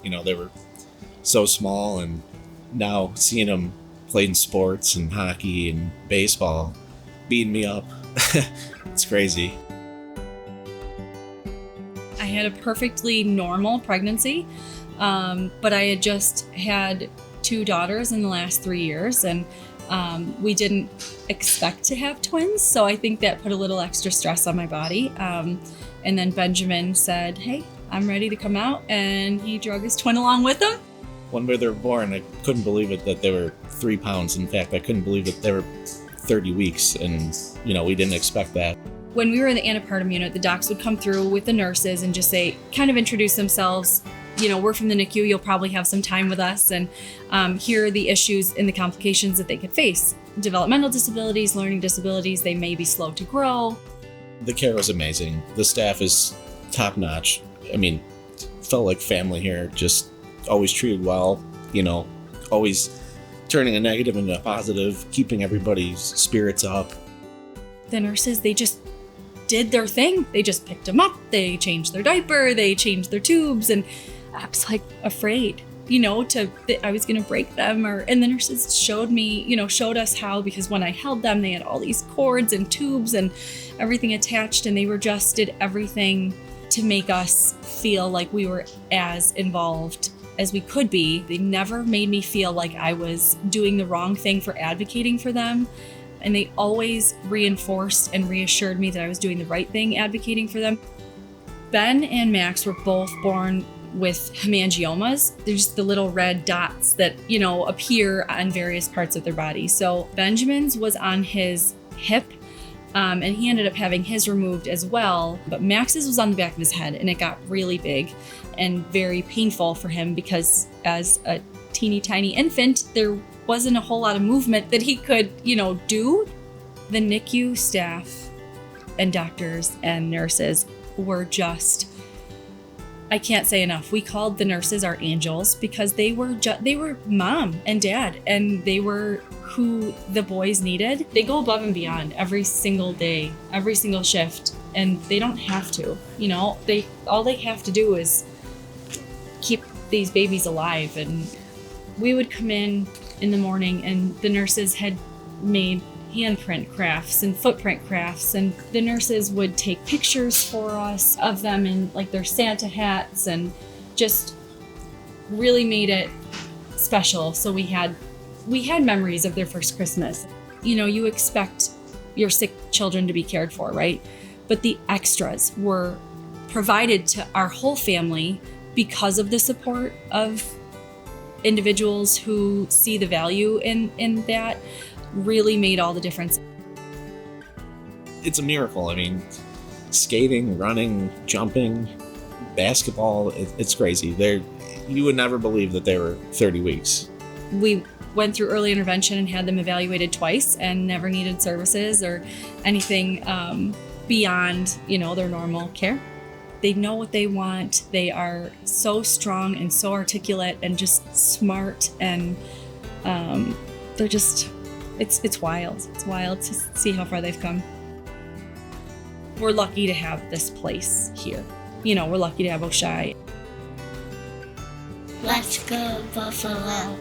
They were so small, and now seeing them playing sports and hockey and baseball, beating me up, it's crazy. I had a perfectly normal pregnancy, but I had just had 2 daughters in the last 3 years, and we didn't expect to have twins, so I think that put a little extra stress on my body. And then Benjamin said, "Hey, I'm ready to come out," and he drug his twin along with him. When they were born, I couldn't believe it that they were 3 pounds. In fact, I couldn't believe that they were 30 weeks, and we didn't expect that. When we were in the antepartum unit, the docs would come through with the nurses and just say, kind of introduce themselves. We're from the NICU, you'll probably have some time with us, and here are the issues and the complications that they could face. Developmental disabilities, learning disabilities, they may be slow to grow. The care was amazing. The staff is top notch. Felt like family here, just always treated well, always turning a negative into a positive, keeping everybody's spirits up. The nurses, they just did their thing. They just picked them up, they changed their diaper, they changed their tubes, and I was like afraid, that I was going to break them. And the nurses showed us how, because when I held them, they had all these cords and tubes and everything attached, and they just did everything to make us feel like we were as involved as we could be. They never made me feel like I was doing the wrong thing for advocating for them. And they always reinforced and reassured me that I was doing the right thing advocating for them. Ben and Max were both born with hemangiomas. They're just the little red dots that, appear on various parts of their body. So Benjamin's was on his hip, and he ended up having his removed as well. But Max's was on the back of his head, and it got really big and very painful for him because as a teeny tiny infant, there wasn't a whole lot of movement that he could, do. The NICU staff and doctors and nurses were just, I can't say enough. We called the nurses our angels because they were mom and dad, and they were who the boys needed. They go above and beyond every single day, every single shift, and they don't have to. All they have to do is keep these babies alive. And we would come in the morning, and the nurses had made handprint crafts and footprint crafts, and the nurses would take pictures for us of them in their Santa hats, and just really made it special. So we had memories of their first Christmas. You expect your sick children to be cared for, right? But the extras were provided to our whole family because of the support of individuals who see the value in that. Really made all the difference. It's a miracle. Skating, running, jumping, basketball, it's crazy. You would never believe that they were 30 weeks. We went through early intervention and had them evaluated twice and never needed services or anything beyond, their normal care. They know what they want. They are so strong and so articulate and just smart, and they're just, it's wild. It's wild to see how far they've come. We're lucky to have this place here. We're lucky to have Oishei. Let's go, Buffalo.